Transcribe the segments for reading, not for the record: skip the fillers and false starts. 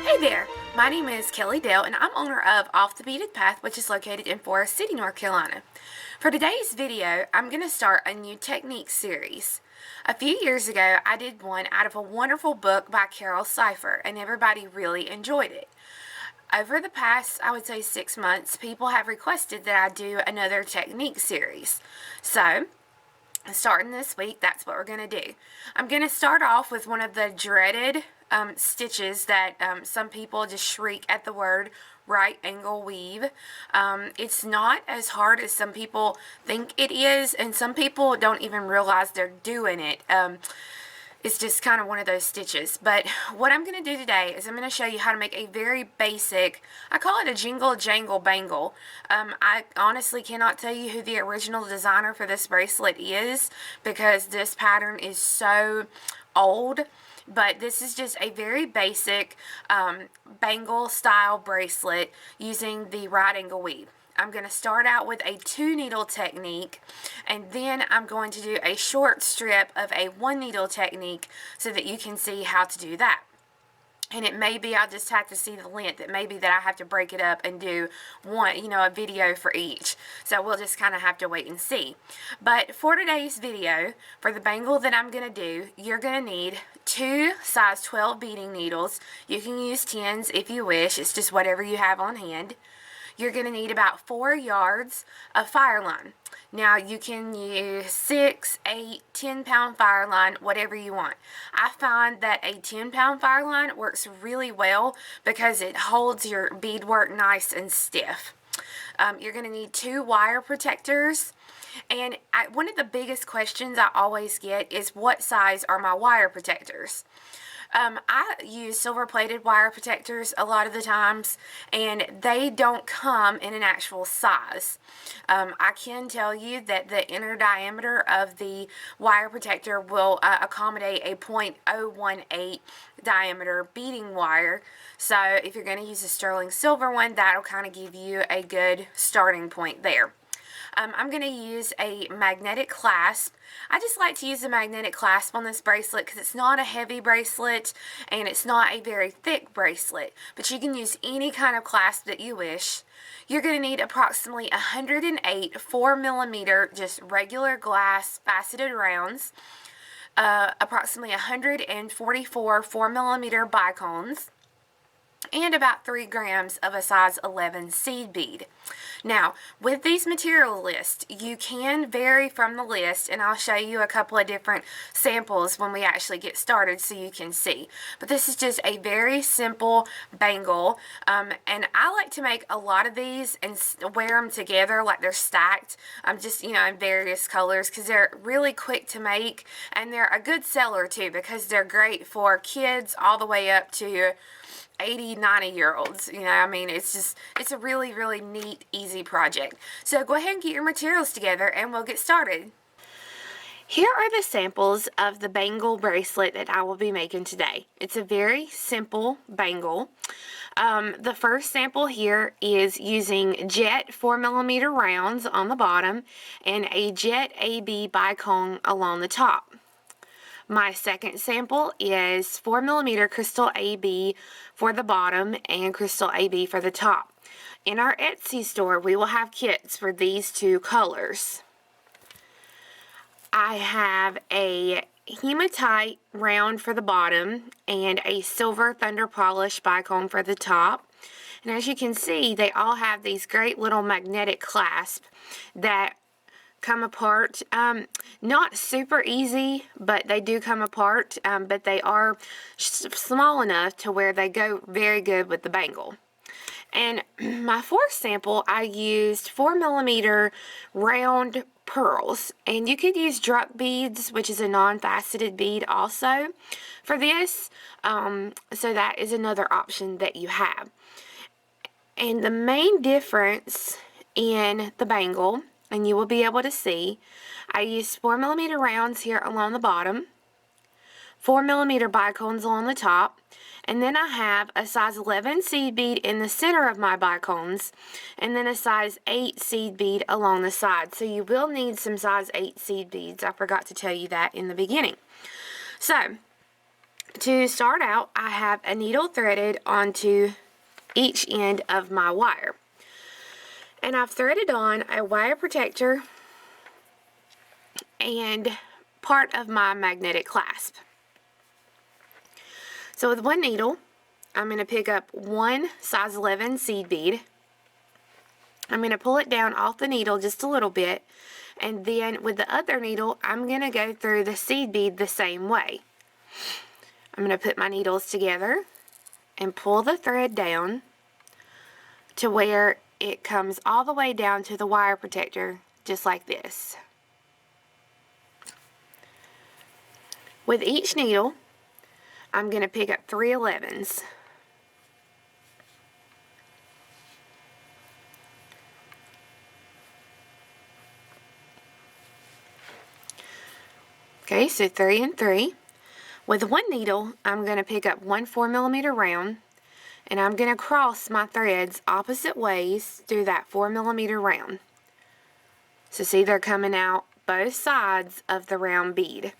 Hey there, my name is Kelly Dale and I'm owner of Off the Beaded Path, which is located in Forest City, North Carolina. For today's video, I'm going to start a new technique series. A few years ago, I did one out of a wonderful book by Carol Cipher and everybody really enjoyed it. Over the past, I would say 6 months, people have requested that I do another technique series. So, starting this week, that's what we're going to do. I'm going to start off with one of the dreaded stitches that some people just shriek at the word, right angle weave. It's not as hard as some people think it is, and some people don't even realize they're doing it. It's just kind of one of those stitches. But what I'm going to do today is I'm going to show you how to make a very basic, I call it a jingle, jangle, bangle. I honestly cannot tell you who the original designer for this bracelet is because this pattern is so old. But this is just a very basic bangle style bracelet using the right angle weave. I'm going to start out with a 2 needle technique, and then I'm going to do a short strip of a 1 needle technique so that you can see how to do that. And it may be I'll just have to see the length. It may be that I have to break it up and do one, a video for each. So we'll just kind of have to wait and see. But for today's video, for the bangle that I'm going to do, you're going to need 2 size 12 beading needles. You can use 10s if you wish. It's just whatever you have on hand. You're going to need about 4 yards of Fireline. Now, you can use 6, 8, 10-pound Fireline, whatever you want. I find that a 10-pound Fireline works really well because it holds your beadwork nice and stiff. You're going to need 2 wire protectors. And one of the biggest questions I always get is, what size are my wire protectors? I use silver-plated wire protectors a lot of the times, and they don't come in an actual size. I can tell you that the inner diameter of the wire protector will accommodate a .018 diameter beading wire. So if you're going to use a sterling silver one, that'll kind of give you a good starting point there. I'm going to use a magnetic clasp. I just like to use a magnetic clasp on this bracelet because it's not a heavy bracelet and it's not a very thick bracelet. But you can use any kind of clasp that you wish. You're going to need approximately 108 4mm just regular glass faceted rounds, approximately 144 4mm bicones, and about 3 grams of a size 11 seed bead. Now, with these material lists, you can vary from the list, and I'll show you a couple of different samples when we actually get started so you can see. But this is just a very simple bangle, and I like to make a lot of these and wear them together like they're stacked, just, in various colors because they're really quick to make, and they're a good seller too because they're great for kids all the way up to 80, 90-year-olds. It's a really, really neat, easy project. So go ahead and get your materials together and we'll get started. Here are the samples of the bangle bracelet that I will be making today. It's a very simple bangle. The first sample here is using jet 4mm rounds on the bottom and a jet AB bicone along the top. My second sample is 4mm crystal AB for the bottom and crystal AB for the top. In our Etsy store, we will have kits for these 2 colors. I have a hematite round for the bottom and a silver thunder polish bicone for the top. And as you can see, they all have these great little magnetic clasps that come apart. Not super easy, but they do come apart, but they are small enough to where they go very good with the bangle. And my fourth sample, I used 4mm round pearls, and you could use drop beads, which is a non-faceted bead also for this, so that is another option that you have. And the main difference in the bangle, and you will be able to see, I used 4mm rounds here along the bottom, 4mm bicones along the top, and then I have a size 11 seed bead in the center of my bicones, and then a size 8 seed bead along the side. So you will need some size 8 seed beads. I forgot to tell you that in the beginning. So To start out, I have a needle threaded onto each end of my wire. And I've threaded on a wire protector and part of my magnetic clasp. So with one needle, I'm going to pick up one size 11 seed bead. I'm going to pull it down off the needle just a little bit, and then with the other needle, I'm going to go through the seed bead the same way. I'm going to put my needles together and pull the thread down to where it comes all the way down to the wire protector, just like this. With each needle, I'm going to pick up 3 11s. Okay, so 3 and 3. With one needle, I'm going to pick up one 4mm round, and I'm going to cross my threads opposite ways through that 4mm round. So see, they're coming out both sides of the round bead.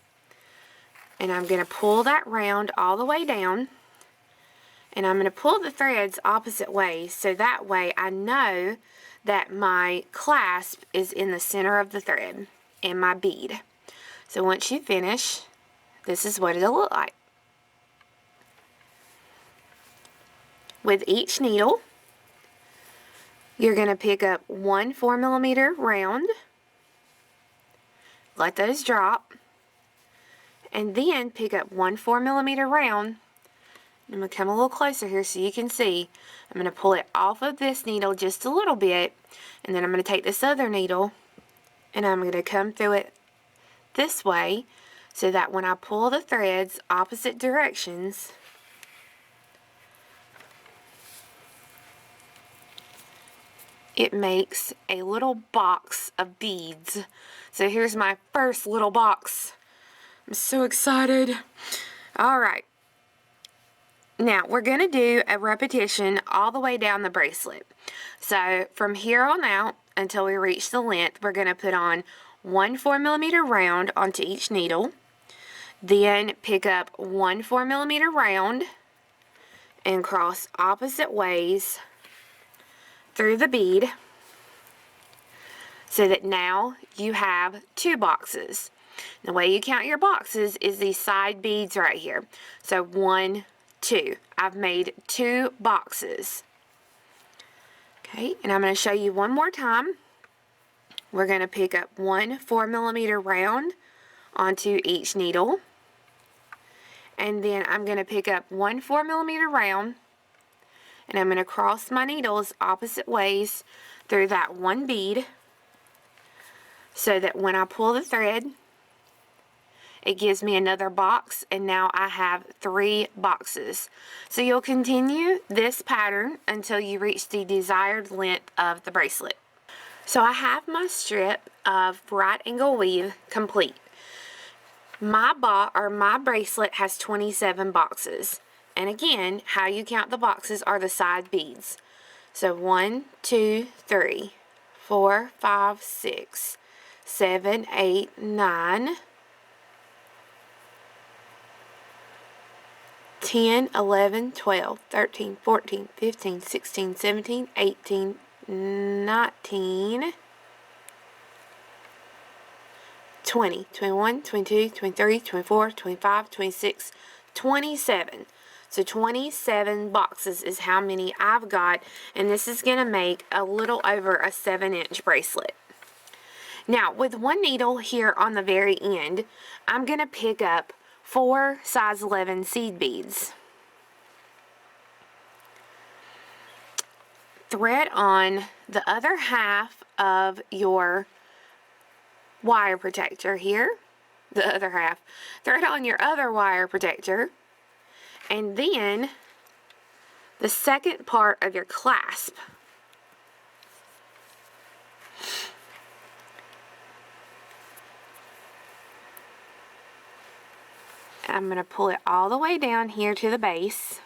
And I'm going to pull that round all the way down, and I'm going to pull the threads opposite ways, so that way I know that my clasp is in the center of the thread and my bead. So once you finish, this is what it'll look like. With each needle, you're going to pick up one 4mm round, let those drop, and then pick up one 4mm round. I'm going to come a little closer here so you can see. I'm going to pull it off of this needle just a little bit, and then I'm going to take this other needle and I'm going to come through it this way, so that when I pull the threads opposite directions, it makes a little box of beads. So here's my first little box. I'm so excited. Alright, now we're going to do a repetition all the way down the bracelet. So from here on out until we reach the length, we're going to put on one 4mm round onto each needle, then pick up one 4mm round and cross opposite ways through the bead, so that now you have 2 boxes. The way you count your boxes is these side beads right here. So 1, 2. I've made 2 boxes. Okay, and I'm going to show you one more time. We're going to pick up one 4mm round onto each needle, and then I'm going to pick up one 4mm round, and I'm going to cross my needles opposite ways through that one bead, so that when I pull the thread, it gives me another box, and now I have 3 boxes. So you'll continue this pattern until you reach the desired length of the bracelet. So I have my strip of right angle weave complete. My bracelet has 27 boxes. And again, how you count the boxes are the side beads. So 1, 2, 3, 4, 5, 6, 7, 8, 9, 10, 11, 12, 13, 14, 15, 16, 17, 18, 19, 20, 21, 22, 23, 24, 25, 26, 27. So 27 boxes is how many I've got, and this is going to make a little over a 7-inch bracelet. Now, with one needle here on the very end, I'm going to pick up 4 size 11 seed beads. Thread on the other half of your wire protector here, the other half. Thread on your other wire protector, and then the second part of your clasp. I'm going to pull it all the way down here to the base.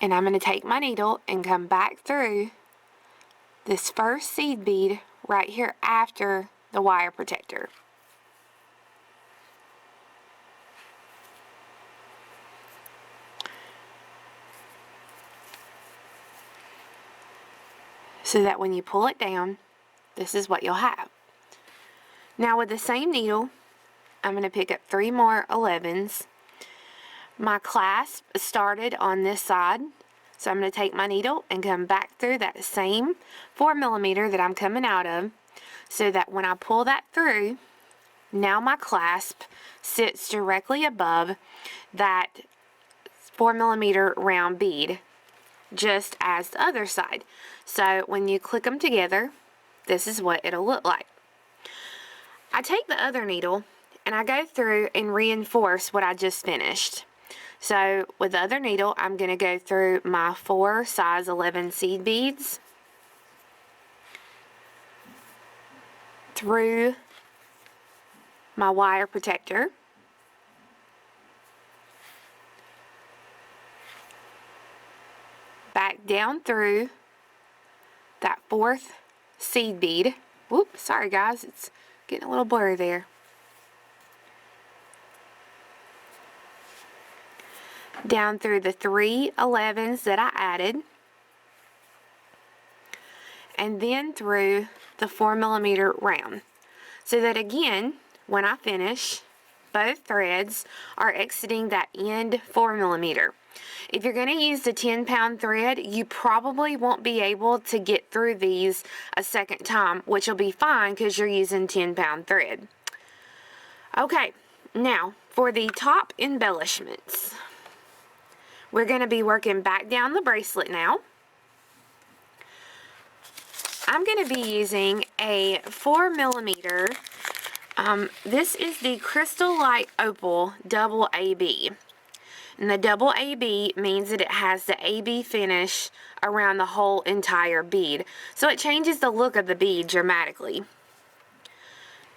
And I'm going to take my needle and come back through this first seed bead right here after the wire protector. so that when you pull it down, this is what you'll have. Now with the same needle, I'm going to pick up 3 more 11s. My clasp started on this side, so I'm going to take my needle and come back through that same 4mm that I'm coming out of, so that when I pull that through, now my clasp sits directly above that 4mm round bead, just as the other side. So when you click them together, this is what it'll look like. I take the other needle and I go through and reinforce what I just finished. So with the other needle, I'm going to go through my 4 size 11 seed beads, through my wire protector, back down through that 4th seed bead. Whoop, sorry guys, it's getting a little blurry there. Down through the 3 11s that I added, and then through the 4mm round, so that again, when I finish, both threads are exiting that end 4mm. If you're going to use the 10-pound thread, you probably won't be able to get through these a second time, which will be fine because you're using 10-pound thread. Okay, now for the top embellishments. We're going to be working back down the bracelet now. I'm going to be using a 4mm. This is the Crystal Light Opal Double AB. And the double AB means that it has the AB finish around the whole entire bead. So it changes the look of the bead dramatically.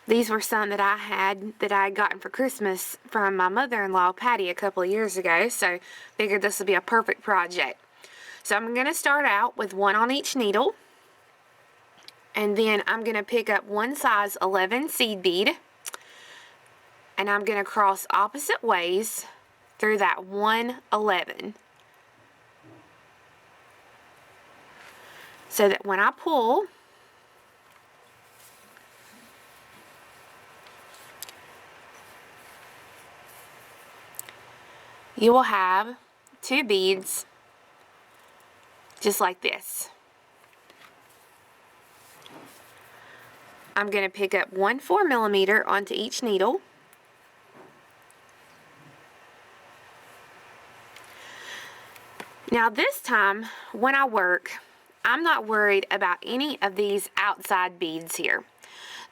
These were some that I had gotten for Christmas from my mother-in-law, Patty, a couple of years ago. So figured this would be a perfect project. So I'm going to start out with 1 on each needle. And then I'm going to pick up 1 size 11 seed bead. And I'm going to cross opposite ways through that 1 11. So that when I pull, you will have 2 beads just like this. I'm going to pick up 1 4mm onto each needle. Now this time, when I work, I'm not worried about any of these outside beads here.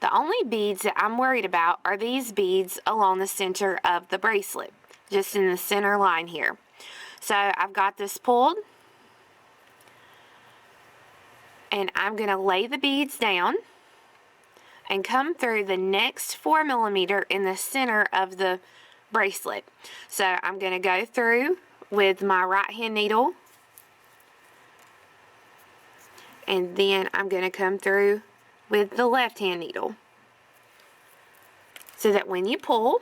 The only beads that I'm worried about are these beads along the center of the bracelet, just in the center line here. So I've got this pulled, and I'm going to lay the beads down and come through the next 4mm in the center of the bracelet. So I'm going to go through with my right hand needle, and then I'm going to come through with the left hand needle, so that when you pull,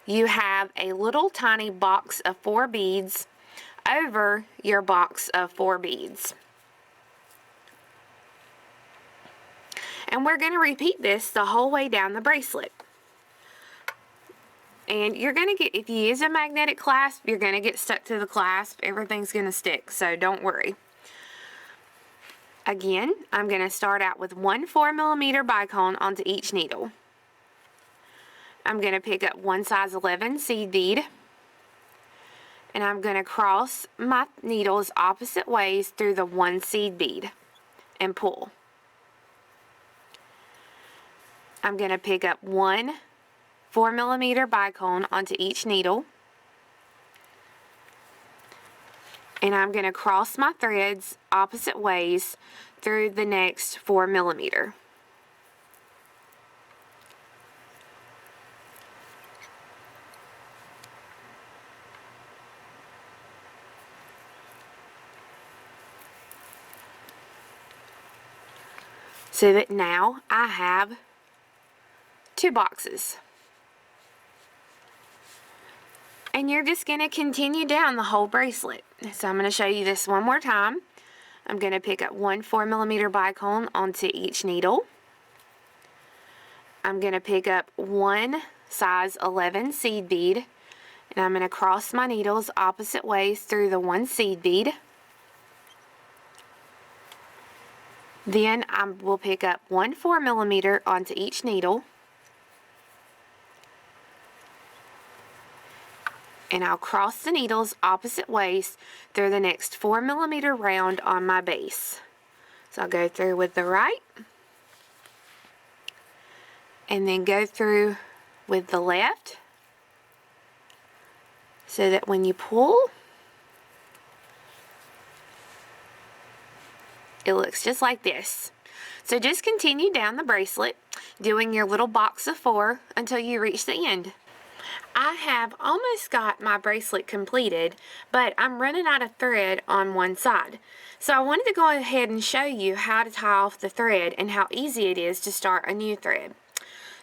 you have a little tiny box of 4 beads over your box of 4 beads. And we're going to repeat this the whole way down the bracelet. And you're going to get, if you use a magnetic clasp, you're going to get stuck to the clasp. Everything's going to stick, so don't worry. Again, I'm going to start out with 1 4mm bicone onto each needle. I'm going to pick up 1 size 11 seed bead, and I'm going to cross my needles opposite ways through the 1 seed bead and pull. I'm going to pick up 1 4mm bicone onto each needle, and I'm going to cross my threads opposite ways through the next 4mm. So that now I have 2 boxes. And you're just going to continue down the whole bracelet. So I'm going to show you this one more time. I'm going to pick up one 4mm bicone onto each needle. I'm going to pick up one size 11 seed bead, and I'm going to cross my needles opposite ways through the one seed bead. Then I will pick up one 4mm onto each needle, and I'll cross the needles opposite ways through the next 4mm round on my base. So I'll go through with the right, and then go through with the left, so that when you pull, it looks just like this. So just continue down the bracelet, doing your little box of 4 until you reach the end. I have almost got my bracelet completed, but I'm running out of thread on one side. So I wanted to go ahead and show you how to tie off the thread and how easy it is to start a new thread.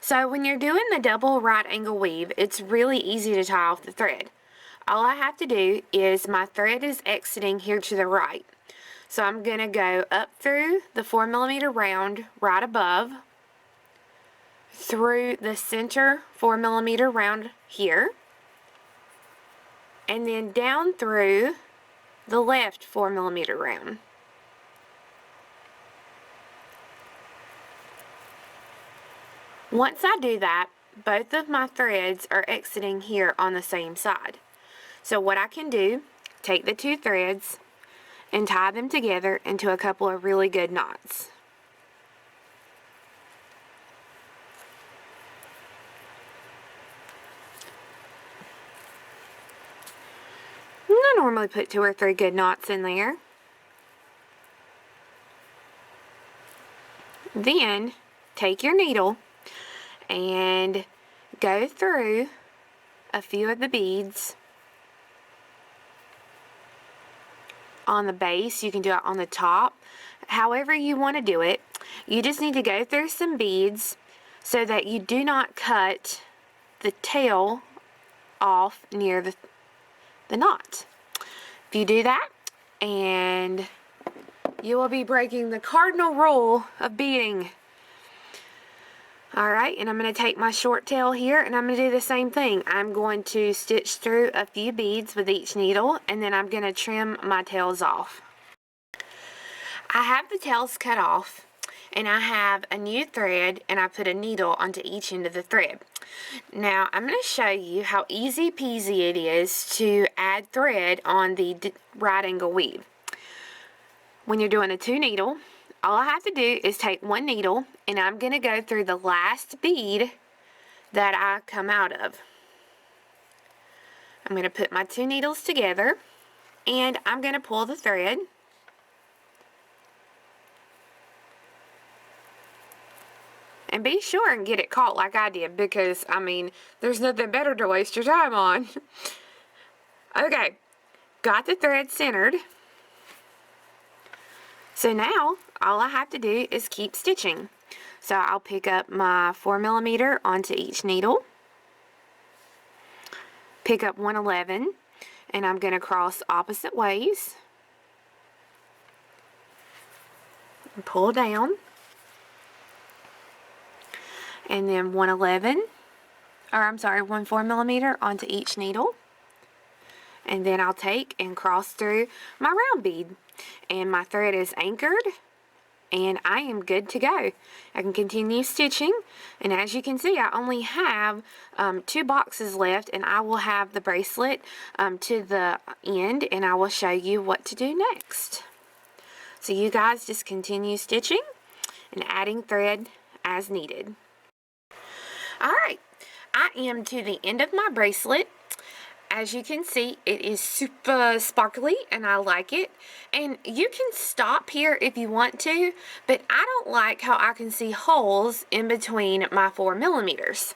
So when you're doing the double right angle weave, it's really easy to tie off the thread. All I have to do is, my thread is exiting here to the right. So I'm going to go up through the 4mm round right above, through the center 4mm round here, and then down through the left 4mm round. Once I do that, both of my threads are exiting here on the same side. So what I can do, take the 2 threads and tie them together into a couple of really good knots. I normally put 2 or 3 good knots in there. Then take your needle and go through a few of the beads on the base. You can do it on the top, however you want to do it. You just need to go through some beads so that you do not cut the tail off near the knot. If you do that, and you will be breaking the cardinal rule of beading. Alright, and I'm going to take my short tail here, and I'm going to do the same thing. I'm going to stitch through a few beads with each needle, and then I'm going to trim my tails off. I have the tails cut off, and I have a new thread, and I put a needle onto each end of the thread. Now, I'm going to show you how easy peasy it is to add thread on the right angle weave. When you're doing a 2 needle, all I have to do is take 1 needle, and I'm going to go through the last bead that I come out of. I'm going to put my 2 needles together, and I'm going to pull the thread. And be sure and get it caught like I did, because, I mean, there's nothing better to waste your time on. Okay, got the thread centered. So now, all I have to do is keep stitching. So I'll pick up my 4mm onto each needle, pick up 111, and I'm going to cross opposite ways, and pull down, and then 111, or I'm sorry, 1 4mm onto each needle, and then I'll take and cross through my round bead. And my thread is anchored, and I am good to go. I can continue stitching, and as you can see, I only have 2 boxes left, and I will have the bracelet to the end, and I will show you what to do next. So you guys just continue stitching and adding thread as needed. Alright, I am to the end of my bracelet. As you can see, it is super sparkly, and I like it. And you can stop here if you want to, but I don't like how I can see holes in between my 4mm.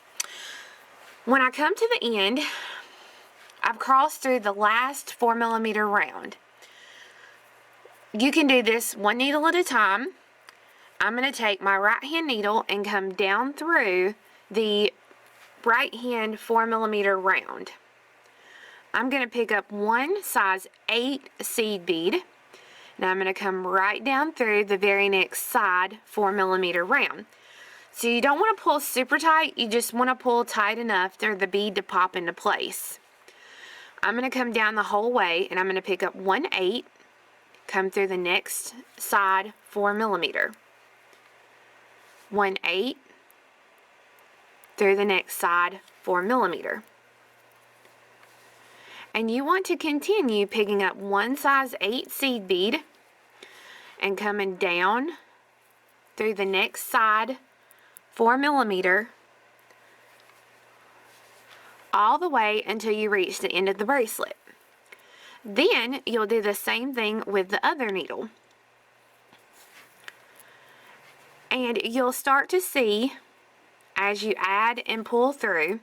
When I come to the end, I've crossed through the last 4mm round. You can do this 1 needle at a time. I'm going to take my right hand needle and come down through the right hand 4mm round. I'm going to pick up 1 size 8 seed bead, Now I'm going to come right down through the very next side 4mm round. So you don't want to pull super tight, you just want to pull tight enough for the bead to pop into place. I'm going to come down the whole way and I'm going to pick up 1/8, come through the next side 4mm. 1/8 through the next side 4mm. And you want to continue picking up 1 size 8 seed bead and coming down through the next side 4mm all the way until you reach the end of the bracelet. Then you'll do the same thing with the other needle. And you'll start to see, as you add and pull through,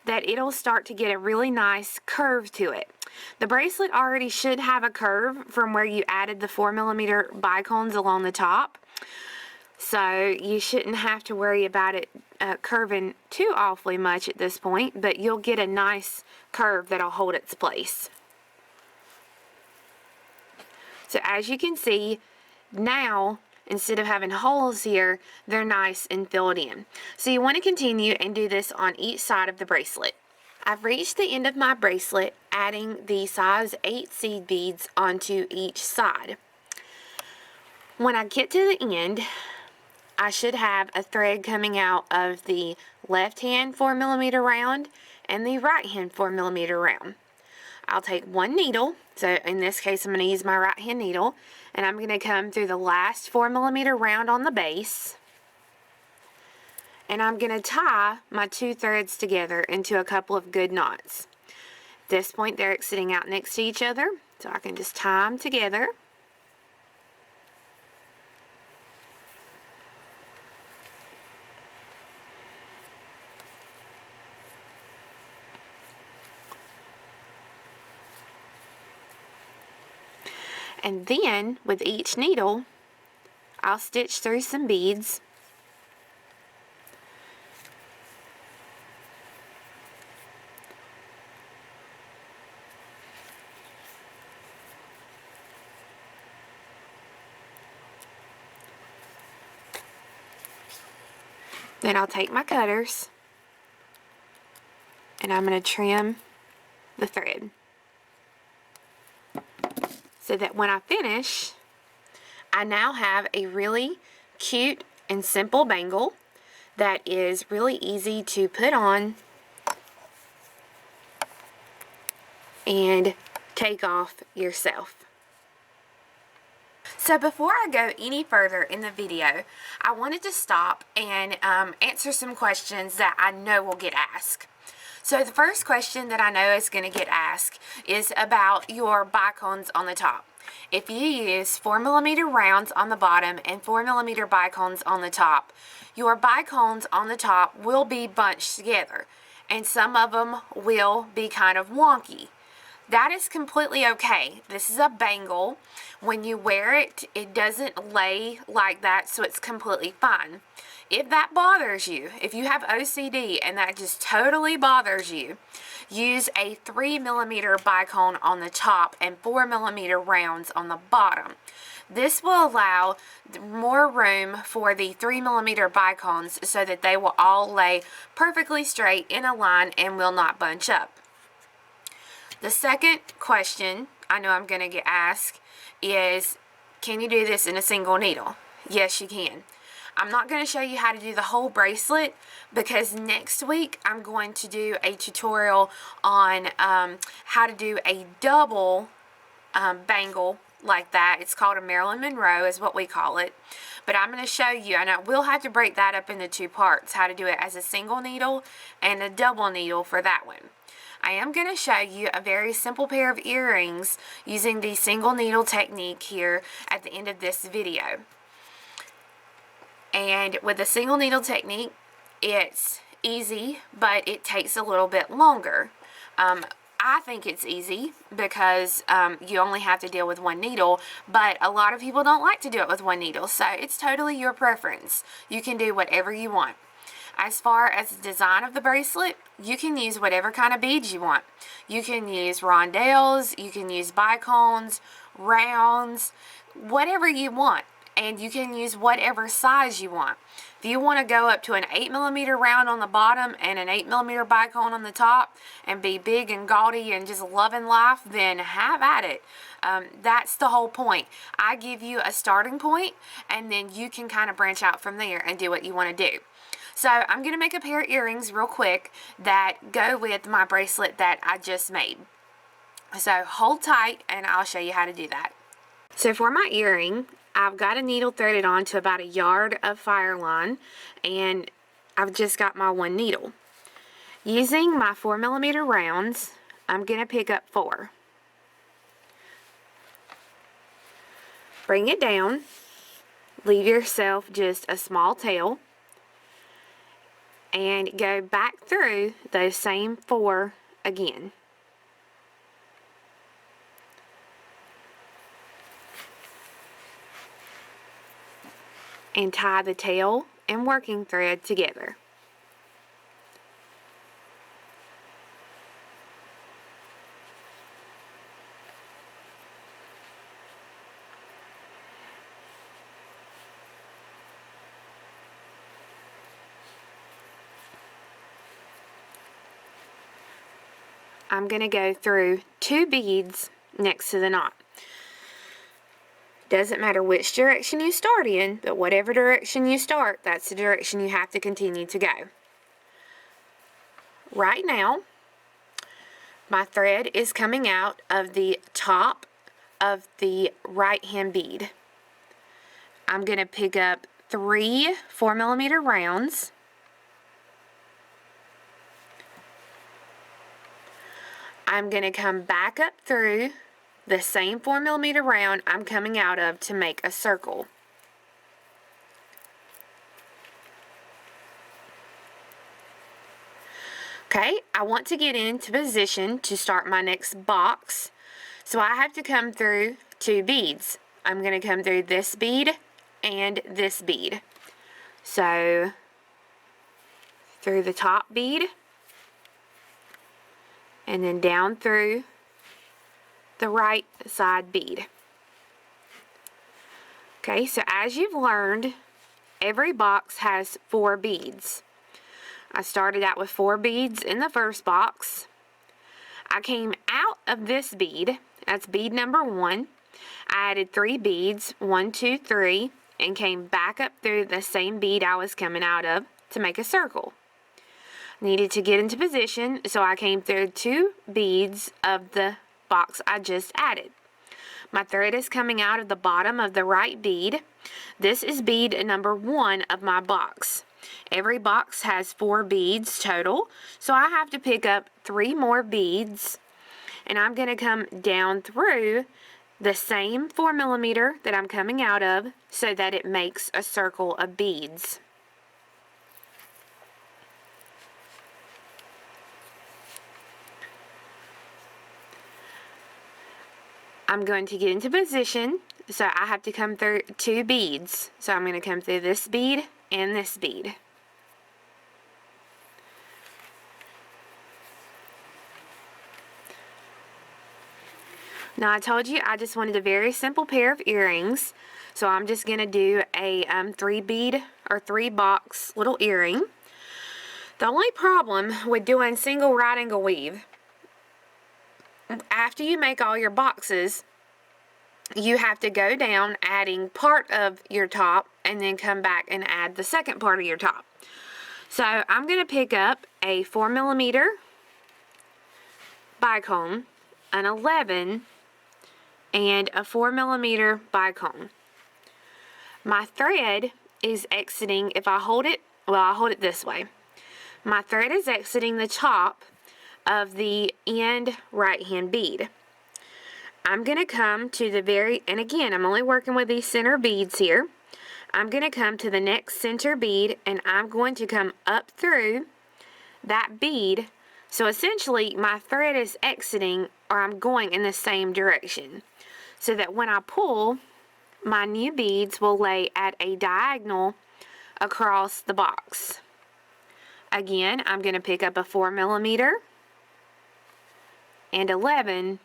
that it'll start to get a really nice curve to it. The bracelet already should have a curve from where you added the 4mm bicones along the top. So you shouldn't have to worry about it curving too awfully much at this point, but you'll get a nice curve that'll hold its place. So as you can see, now instead of having holes here, they're nice and filled in. So you want to continue and do this on each side of the bracelet. I've reached the end of my bracelet, adding the size 8 seed beads onto each side. When I get to the end, I should have a thread coming out of the left hand 4mm round and the right hand 4mm round. I'll take one needle, so in this case I'm going to use my right hand needle, and I'm going to come through the last 4mm round on the base, and I'm going to tie my 2 threads together into a couple of good knots. At this point they're sitting out next to each other, so I can just tie them together. And then, with each needle, I'll stitch through some beads. Then I'll take my cutters, and I'm going to trim the thread, so that when I finish, I now have a really cute and simple bangle that is really easy to put on and take off yourself. So before I go any further in the video, I wanted to stop and answer some questions that I know will get asked. So the first question that I know is going to get asked is about your bicones on the top. If you use 4mm rounds on the bottom and 4mm bicones on the top, your bicones on the top will be bunched together, and some of them will be kind of wonky. That is completely okay. This is a bangle. When you wear it, it doesn't lay like that, so it's completely fine. If that bothers you, if you have OCD and that just totally bothers you, use a 3mm bicone on the top and 4mm rounds on the bottom. This will allow more room for the 3mm bicones so that they will all lay perfectly straight in a line and will not bunch up. The second question I know I'm going to get asked is, can you do this in a single needle? Yes, you can. I'm not going to show you how to do the whole bracelet because next week I'm going to do a tutorial on how to do a double bangle like that. It's called a Marilyn Monroe is what we call it. But I'm going to show you, and I will have to break that up into 2 parts, how to do it as a single needle and a double needle for that one. I am going to show you a very simple pair of earrings using the single needle technique here at the end of this video. And with the single needle technique, it's easy, but it takes a little bit longer. I think it's easy because you only have to deal with one needle, but a lot of people don't like to do it with one needle, so it's totally your preference. You can do whatever you want. As far as the design of the bracelet, you can use whatever kind of beads you want. You can use rondelles, you can use bicones, rounds, whatever you want. And you can use whatever size you want. If you want to go up to an 8mm round on the bottom and an 8mm bicone on the top and be big and gaudy and just loving life, then have at it. That's the whole point. I give you a starting point, and then you can kind of branch out from there and do what you want to do. So I'm going to make a pair of earrings real quick that go with my bracelet that I just made. So hold tight and I'll show you how to do that. So for my earring, I've got a needle threaded on to about 1 yard of Fireline, and I've just got my 1 needle. Using my 4mm rounds, I'm going to pick up 4. Bring it down, leave yourself just a small tail, and go back through those same 4 again. And tie the tail and working thread together. I'm going to go through 2 beads next to the knot. Doesn't matter which direction you start in, but whatever direction you start, that's the direction you have to continue to go. Right now, my thread is coming out of the top of the right hand bead. I'm going to pick up 3 4mm rounds. I'm going to come back up through the same 4mm round I'm coming out of to make a circle. Okay, I want to get into position to start my next box, so I have to come through 2 beads. I'm going to come through this bead and this bead. So, through the top bead, and then down through the right side bead. Okay, so as you've learned, every box has 4 beads. I started out with 4 beads in the first box. I came out of this bead, that's bead number 1. I added 3 beads, 1, 2, 3, and came back up through the same bead I was coming out of to make a circle. Needed to get into position, so I came through 2 beads of the box I just added. My thread is coming out of the bottom of the right bead. This is bead number 1 of my box. Every box has 4 beads total, so I have to pick up 3 more beads, and I'm going to come down through the same 4mm that I'm coming out of so that it makes a circle of beads. I'm going to get into position, so I have to come through 2 beads. So I'm going to come through this bead and this bead. Now I told you I just wanted a very simple pair of earrings, so I'm just going to do a 3 bead or 3 box little earring. The only problem with doing single right angle weave, after you make all your boxes, you have to go down adding part of your top and then come back and add the second part of your top. So I'm going to pick up a 4mm bicone, an 11, and a 4mm bicone. My thread is exiting, if I hold it, well, I'll hold it this way. My thread is exiting the top of the end right hand bead. I'm going to come to the very, and again, I'm only working with these center beads here. I'm going to come to the next center bead, and I'm going to come up through that bead. So essentially, my thread is exiting, or I'm going in the same direction, so that when I pull, my new beads will lay at a diagonal across the box. Again, I'm going to pick up a 4mm and 11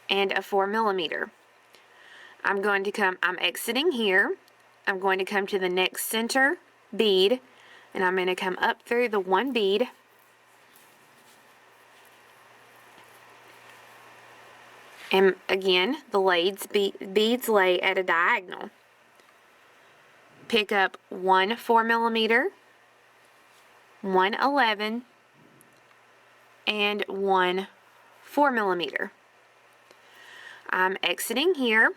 and a 4mm. I'm exiting here. I'm going to come to the next center bead, and I'm going to come up through the one bead, and again the beads lay at a diagonal. Pick up one 4mm, one 11, and one 4mm. I'm exiting here.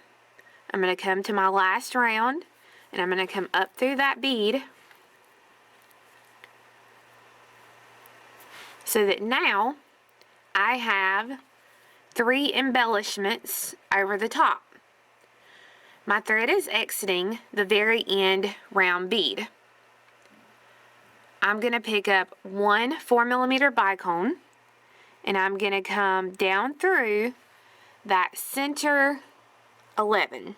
I'm going to come to my last round, and I'm going to come up through that bead, so that now I have 3 embellishments over the top. My thread is exiting the very end round bead. I'm going to pick up one 4mm bicone, and I'm going to come down through that center 11.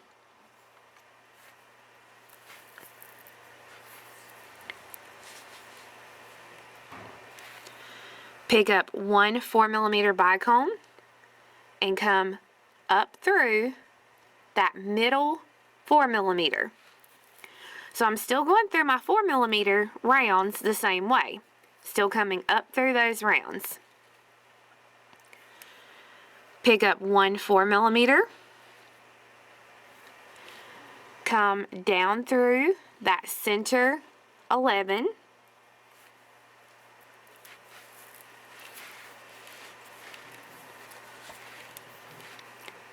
Pick up one 4mm bicone and come up through that middle 4mm. So I'm still going through my 4mm rounds the same way, still coming up through those rounds. Pick up one 4mm, come down through that center 11,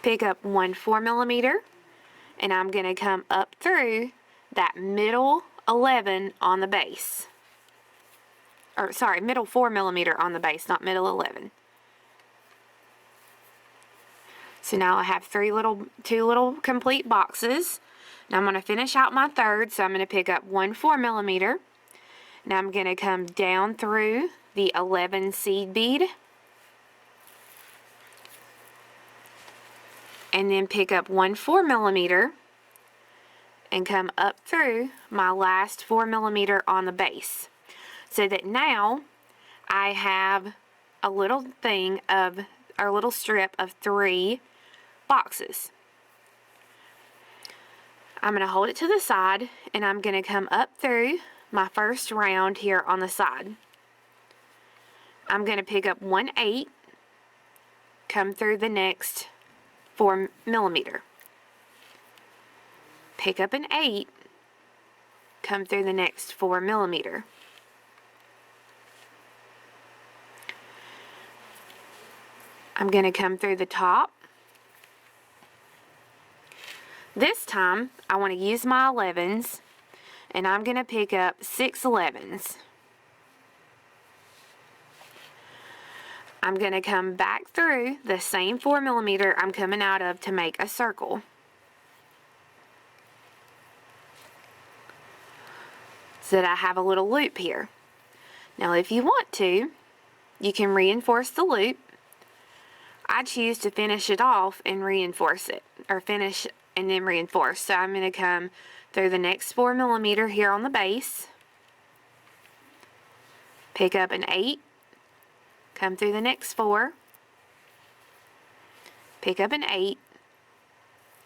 pick up one 4mm, and I'm going to come up through that middle 11 on the base. Or sorry, middle 4mm on the base, not middle 11. So now I have two little complete boxes. Now I'm going to finish out my third, so I'm going to pick up one 4mm. Now I'm going to come down through the 11 seed bead, and then pick up one 4mm and come up through my last 4mm on the base, so that now I have a little strip of 3 boxes. I'm going to hold it to the side, and I'm going to come up through my first round here on the side. I'm going to pick up one 8, come through the next 4mm. Pick up an 8, come through the next 4mm. I'm going to come through the top. This time, I want to use my 11s, and I'm going to pick up 6 11s. I'm going to come back through the same 4mm I'm coming out of to make a circle. So that I have a little loop here. Now if you want to, you can reinforce the loop. I choose to finish it off and reinforce it, or finish and then reinforce. So I'm going to come through the next 4mm here on the base, pick up an 8, come through the next 4, pick up an 8,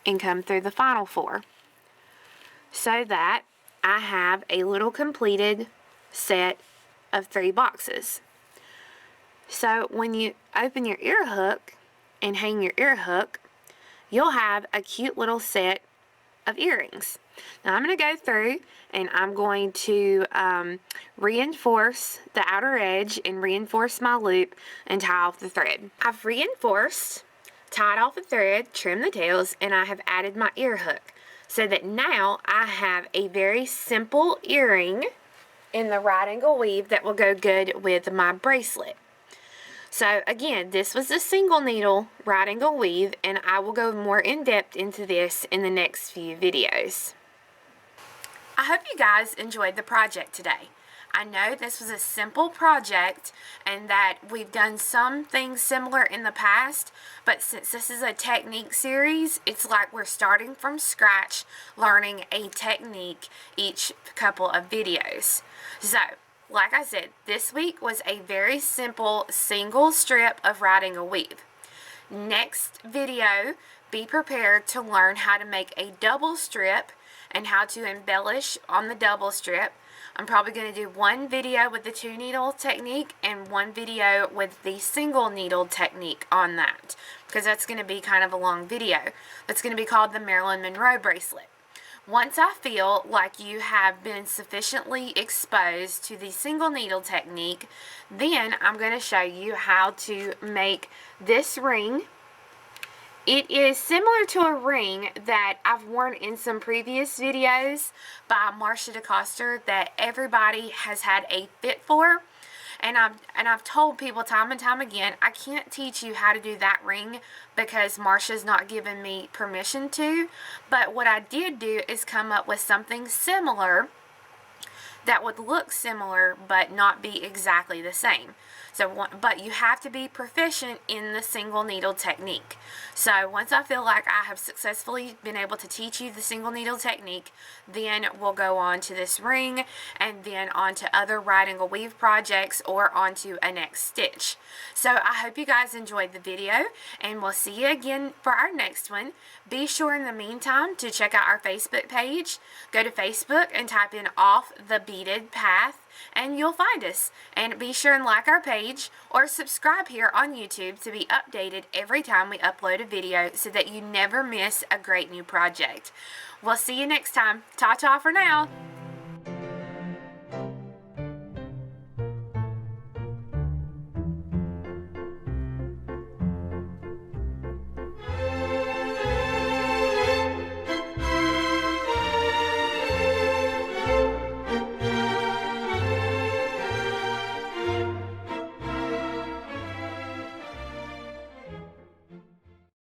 and come through the final 4, so that I have a little completed set of 3 boxes. So when you open your ear hook and hang your ear hook, you'll have a cute little set of earrings. Now I'm going to go through and I'm going to reinforce the outer edge and reinforce my loop and tie off the thread. I've reinforced, tied off the thread, trimmed the tails, and I have added my ear hook, so that now I have a very simple earring in the right angle weave that will go good with my bracelet. So again, this was a single needle right angle weave, and I will go more in depth into this in the next few videos. I hope you guys enjoyed the project today. I know this was a simple project and that we've done some things similar in the past, but since this is a technique series, it's like we're starting from scratch, learning a technique each couple of videos. So, like I said, this week was a very simple single strip of right angle weave. Next video, be prepared to learn how to make a double strip and how to embellish on the double strip. I'm probably going to do one video with the 2-needle technique and one video with the single needle technique on that, because that's going to be kind of a long video. That's going to be called the Marilyn Monroe bracelet. Once I feel like you have been sufficiently exposed to the single needle technique, then I'm going to show you how to make this ring. It is similar to a ring that I've worn in some previous videos by Marsha DeCoster that everybody has had a fit for. And I've told people time and time again, I can't teach you how to do that ring because Marsha's not given me permission to. But what I did do is come up with something similar that would look similar but not be exactly the same. But you have to be proficient in the single needle technique. So once I feel like I have successfully been able to teach you the single needle technique, then we'll go on to this ring and then on to other right angle weave projects or onto a next stitch. So I hope you guys enjoyed the video, and we'll see you again for our next one. Be sure in the meantime to check out our Facebook page. Go to Facebook and type in Off the Beaded Path, and you'll find us. And be sure and like our page or subscribe here on YouTube to be updated every time we upload a video so that you never miss a great new project. We'll see you next time. Ta-ta for now.